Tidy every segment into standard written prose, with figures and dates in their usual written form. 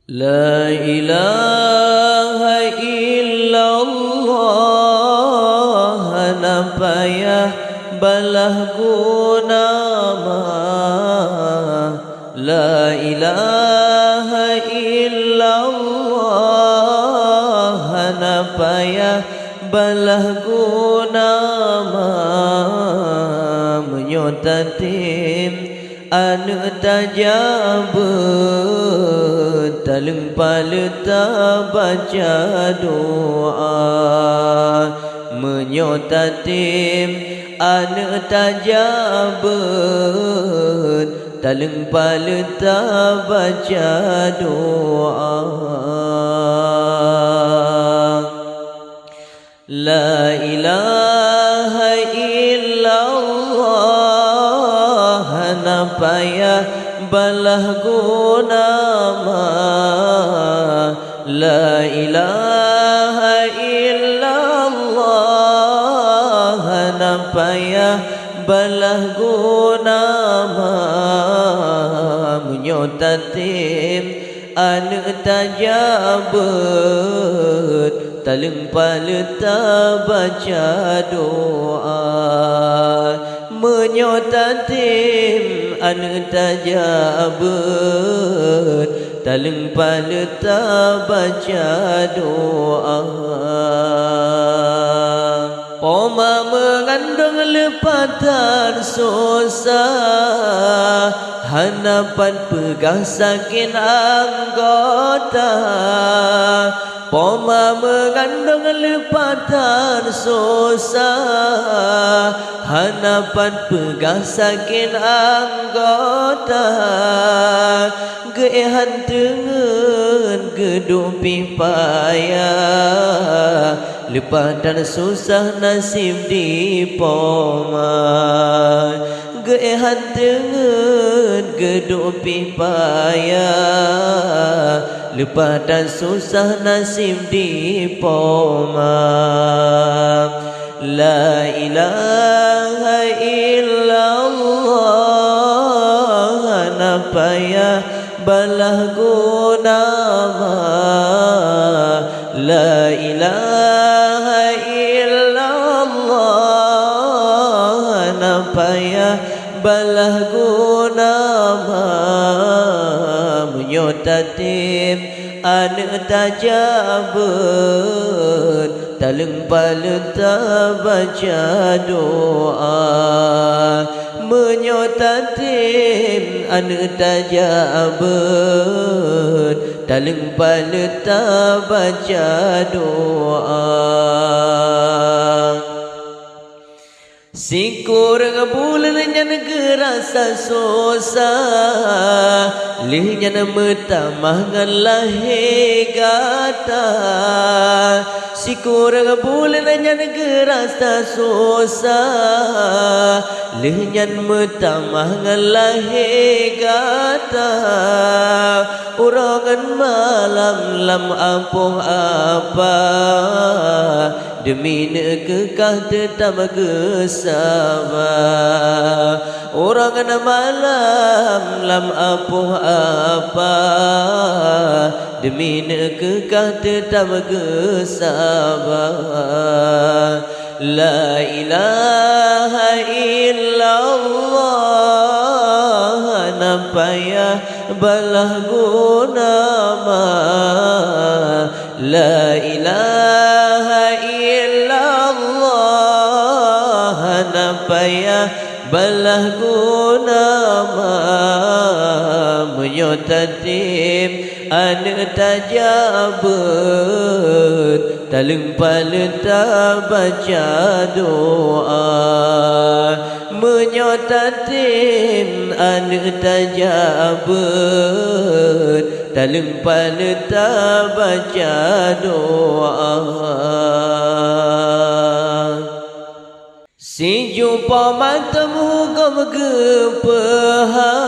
La ilaha illallah, napayah balah guna ma. La ilaha illallah, napayah balah guna ma. Menyotatim anu tajabut, taleng paleta baca doa. Menyotatim anu tajabut, taleng paleta baca doa. La ilaha illallah, napayah balah guna ma. La ilaha illallah, napayah balah guna ma. Menyotatim anu tajabut, taleng paleta baca doa. Menyotatim anu tajabut, taleng paleta baca doa. Poma mengandung lepatan susah, hanapan pegah sakin anggota. Poma mengandung lepatan susah, hanapan pegah sakin anggota. Geehan tengen gedupi payah, lepatan susah nasib di poma. Geehan tengen gedupi payah, lepatan susah nasib di poma. La ilaha illallah, napayah balah guna ma. La ilaha illallah, napayah balah guna ma. Menyotatim anu tajabut, taleng paleta baca doa. Menyotatim anu tajabut, taleng paleta baca doa. Sikur bulan nyan gerasa susah, lih nyan metamah ngalahi gata. Sikur bulan nyan gerasa susah, lih nyan metamah ngalahi gata. Urangan malam lam ampuh apa, demi nekekah tetap gesaba. Urangan malam lam ampuh apa, demi nekekah tetap gesaba. La ilaha illallah, napayah balah guna ma. La ilaha illallah, napayah balah guna ma. Menyotatim anu tajabut, taleng paleta baca doa. Menyotatim anu tajabut, taleng paleta baca doa. Si jumpa matamu gom gepeha,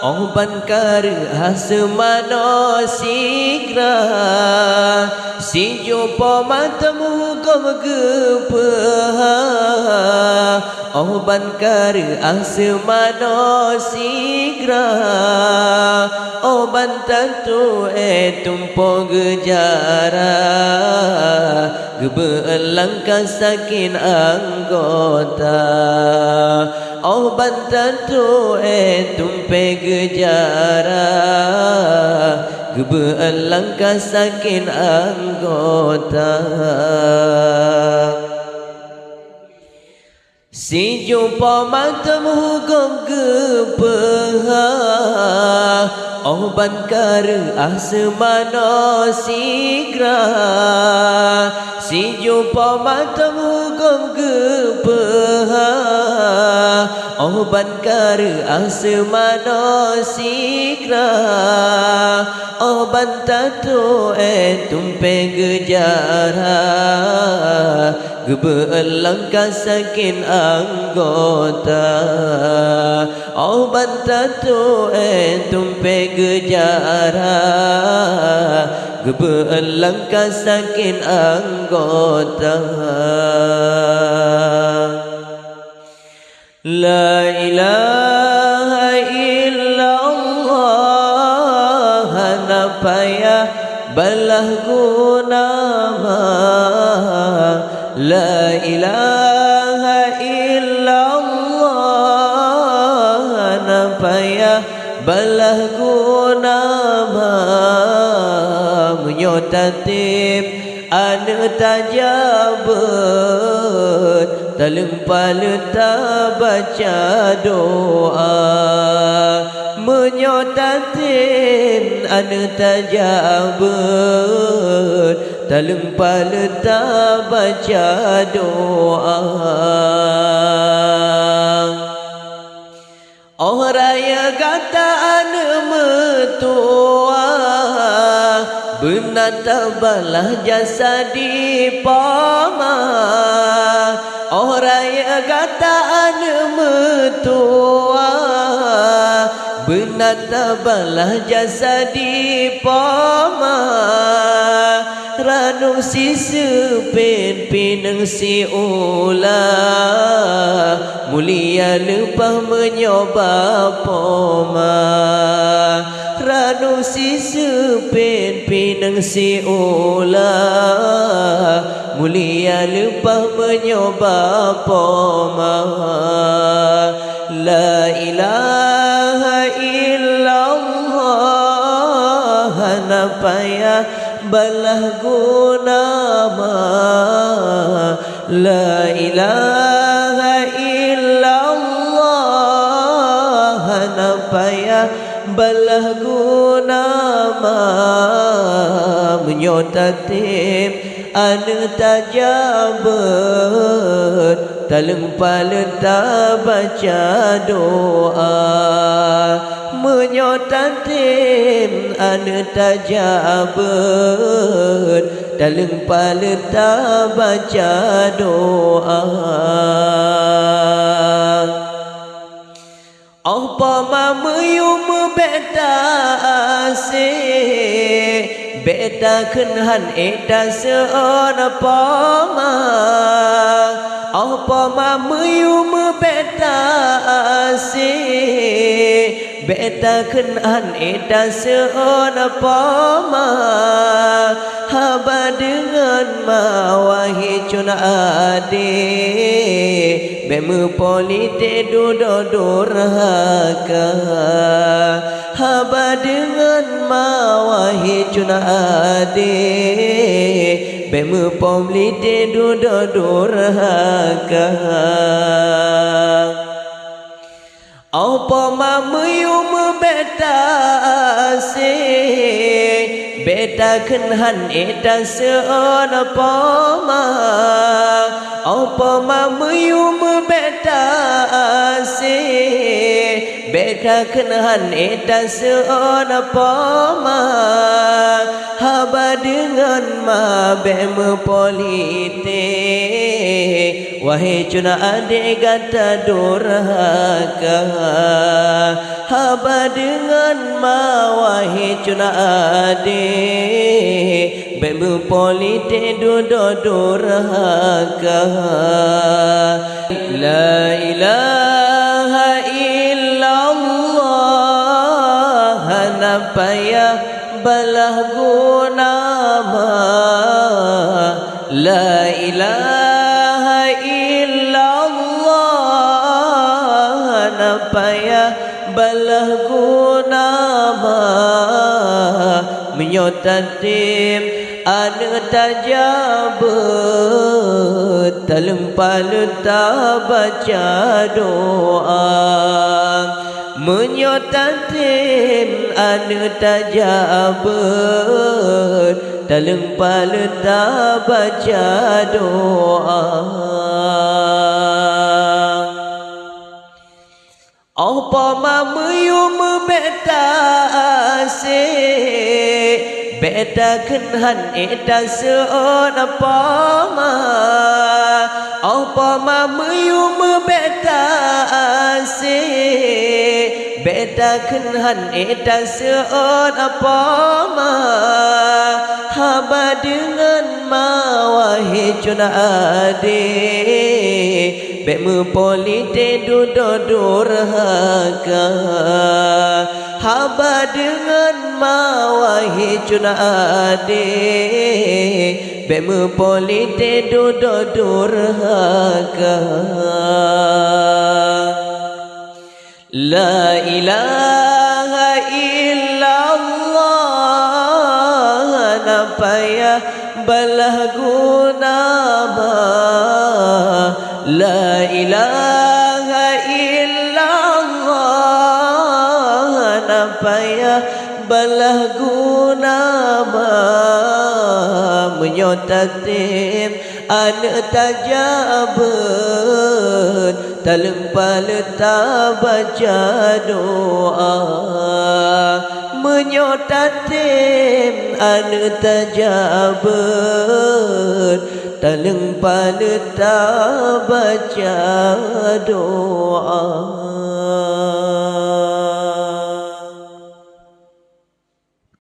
ban kar asmano sigra si jumpa matamu kau gepa ban kar asmano sigra ban tentu tumpo gejara gebelang sakin anggota ban tentu tumpe gejara gebelang sakin anggota si jumpa matamu kau gepa ban kar asmano sigra si jumpa matamu kau gepa ban kar asmano sigra ban tatu tumpe gejara gebelang sakin anggota ban tatu tumpe gejara gebelang sakin anggota La ilaha illallah napaya balah guna La ilaha illallah napaya balah guna menyotatip anu tajabat taleng paleta baca doa menyotatin anu tajabat taleng paleta baca doa raya kata anu metua benar tabalah jasa di pama raya kata anu metua benar tabalah jasa di pama ranu si sepin pineng si ula mulia lupa menyoba poma ranu si sepin pineng si ula mulia lupa menyoba poma La ilaha illallah napaya balah guna La ilaha illallah napaya balah guna menyotatim anu tajabat taleng paleta baca doa menyotatim anu tajabat taleng paleta baca doa apa mamuyum beta ase beta kenhan eta seona pama apa mamuyum beta ase beta kenhan eta seona pama haba dengan mawahi cuna ade bemu polite dudo durhaka haba dengan mawahi cuna ade bemu polite dudo durhaka apa mamuyum beta ase beta kenhan eta seona pama apa mamuyum beta ase beta kenhan eta seona pama haba dengan mabem politik. Wahai cuna adik gata durhaka, haba dengan wahai cuna adik bem politik duduk durhaka. La ilaha illallah napaya balah guna ma. La ilaha illallah napaya balah guna ma. Menyotatim ane tajabut talempal tak baca doa. Menyotatim ane tajabut talempal tak baca doa. Apa mamuyum beta asik beta kenhan eta seon apa ma. Apa mamuyum beta asik beta kenhan eta seon apa ma. Haba dengan wahai cuna adik bemu politik duduk durhaka. Haba dengan wahai cuna adik bemu politik duduk durhaka. La ilaha illallah napaya balah guna ma. La ilaha illallah napaya balah guna ma. Menyotatim ane tajabut talempal tak baca doa. Menyotatim ane tajabut talempal tak baca doa.